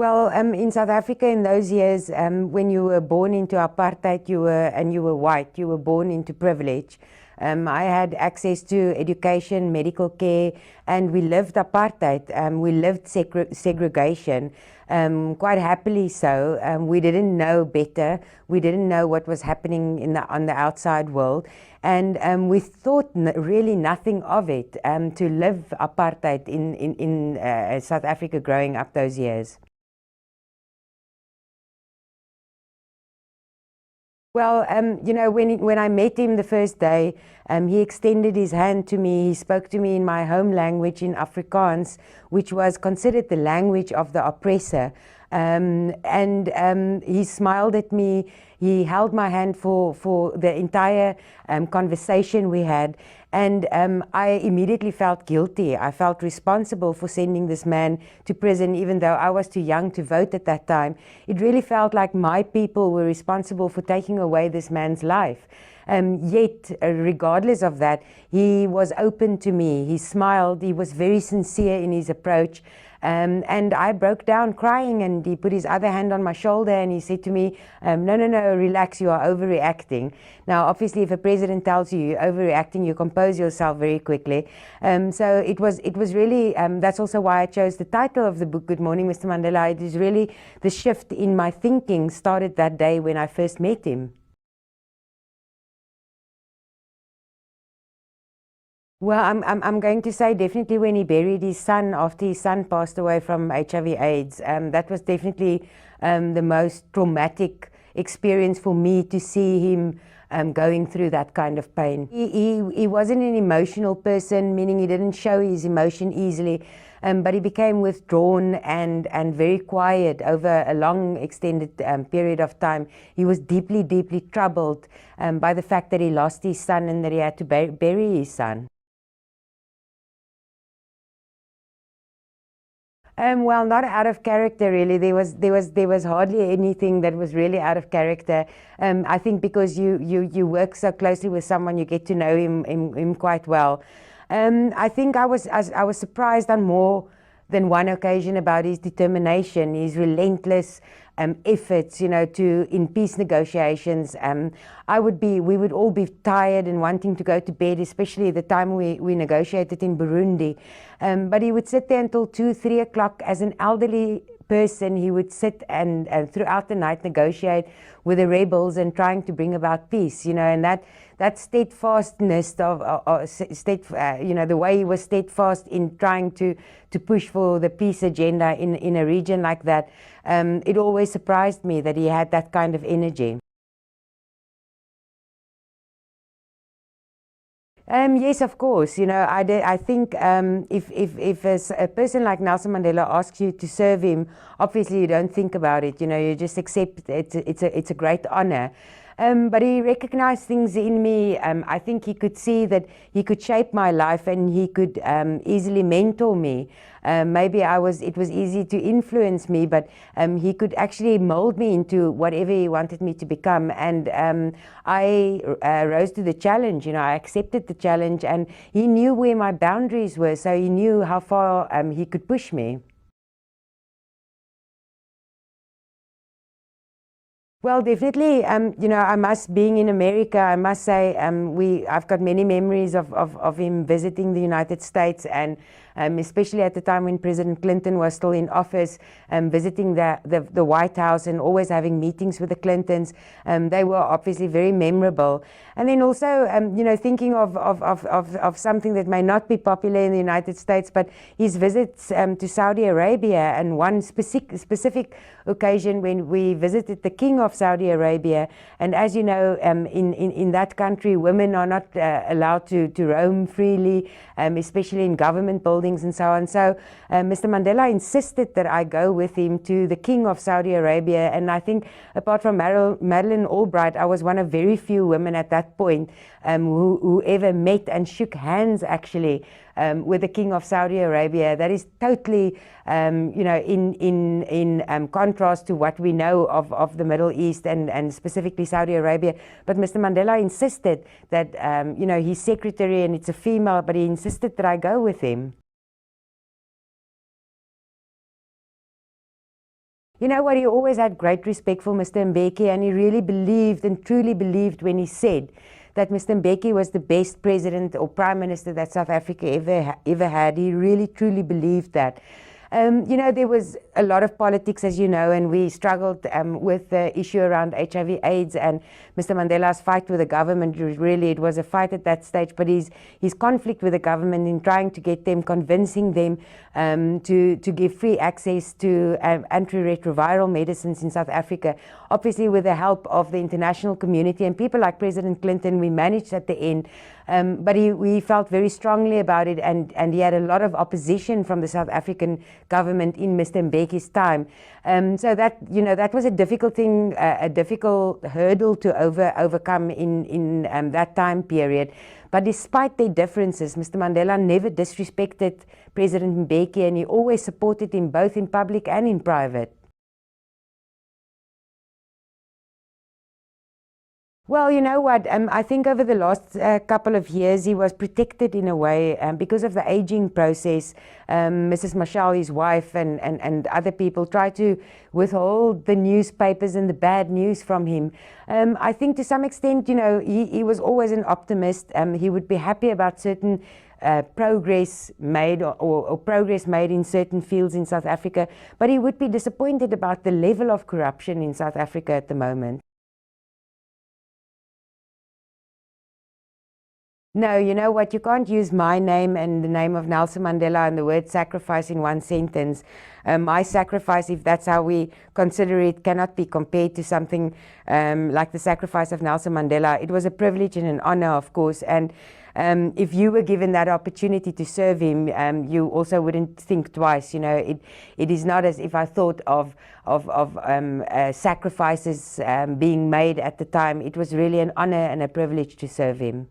Well, in South Africa in those years, when you were born into apartheid, you were white, you were born into privilege. I had access to education, medical care, and we lived apartheid. We lived segregation, quite happily so. We didn't know better. We didn't know what was happening on the outside world. And we thought really nothing of it, to live apartheid in South Africa growing up those years. Well, when I met him the first day, he extended his hand to me. He spoke to me in my home language, in Afrikaans, which was considered the language of the oppressor. He smiled at me. He held my hand for the entire conversation we had. And I immediately felt guilty. I felt responsible for sending this man to prison, even though I was too young to vote at that time. It really felt like my people were responsible for taking away this man's life. Yet, regardless of that, he was open to me. He smiled. He was very sincere in his approach. And I broke down crying, and he put his other hand on my shoulder and he said to me, no, relax, you are overreacting. Now, obviously, if a president tells you you're overreacting, you compose yourself very quickly. So it was really, that's also why I chose the title of the book, Good Morning, Mr. Mandela. It is really the shift in my thinking started that day when I first met him. Well, I'm going to say definitely when he buried his son after his son passed away from HIV/AIDS. That was definitely the most traumatic experience for me, to see him going through that kind of pain. He wasn't an emotional person, meaning he didn't show his emotion easily, but he became withdrawn and very quiet over a long extended period of time. He was deeply troubled by the fact that he lost his son and that he had to bury his son. Well, not out of character, really. There was hardly anything that was really out of character. I think because you work so closely with someone, you get to know him quite well. I think I was surprised on more than one occasion about his determination, his relentless efforts, in peace negotiations. We would all be tired and wanting to go to bed, especially the time we negotiated in Burundi. But he would sit there until 2, 3 o'clock. As an elderly person, he would sit and throughout the night negotiate with the rebels and trying to bring about peace, and that steadfastness the way he was steadfast in trying to push for the peace agenda in a region like that, it always surprised me that he had that kind of energy. Yes, of course. I think if a person like Nelson Mandela asks you to serve him, obviously you don't think about it. You just accept it. It's a great honor. But he recognized things in me. I think he could see that he could shape my life and he could easily mentor me. Maybe it was easy to influence me, but he could actually mold me into whatever he wanted me to become. And I rose to the challenge. I accepted the challenge, and he knew where my boundaries were, so he knew how far he could push me. Well, definitely, being in America, I must say, I've got many memories of him visiting the United States, and especially at the time when President Clinton was still in office, visiting the White House and always having meetings with the Clintons. They were obviously very memorable. And then also, thinking of something that may not be popular in the United States, but his visits to Saudi Arabia, and one specific occasion when we visited the King of Saudi Arabia. And as you know, in that country, women are not allowed to roam freely, especially in government buildings and so on. So Mr. Mandela insisted that I go with him to the King of Saudi Arabia. And I think apart from Madeleine Albright, I was one of very few women at that point who ever met and shook hands actually with the King of Saudi Arabia. That is totally, in contrast to what we know of the Middle East and specifically Saudi Arabia. But Mr. Mandela insisted that, his secretary, and it's a female, but he insisted that I go with him. You know what, he always had great respect for Mr. Mbeki, and he really believed and truly believed when he said that Mr. Mbeki was the best president or prime minister that South Africa ever had. He really truly believed that. You know, there was a lot of politics, as you know, and we struggled with the issue around HIV/AIDS and Mr. Mandela's fight with the government. Really, it was a fight at that stage, but his conflict with the government in trying to get them, convincing them to give free access to antiretroviral medicines in South Africa. Obviously, with the help of the international community and people like President Clinton, we managed at the end. But we felt very strongly about it, and he had a lot of opposition from the South African government in Mr. Mbeki's time. So that, you know, that was a difficult thing, a difficult hurdle to overcome in that time period. But despite their differences, Mr. Mandela never disrespected President Mbeki, and he always supported him both in public and in private. Well, you know what, I think over the last couple of years he was protected in a way because of the aging process. Mrs. Mashal, his wife, and other people tried to withhold the newspapers and the bad news from him. I think to some extent, you know, he was always an optimist. He would be happy about certain progress made or progress made in certain fields in South Africa, but he would be disappointed about the level of corruption in South Africa at the moment. No, you know what, you can't use my name and the name of Nelson Mandela and the word sacrifice in one sentence. My sacrifice, if that's how we consider it, cannot be compared to something like the sacrifice of Nelson Mandela. It was a privilege and an honor, of course, and if you were given that opportunity to serve him, you also wouldn't think twice. You know, it is not as if I thought of sacrifices being made at the time. It was really an honor and a privilege to serve him.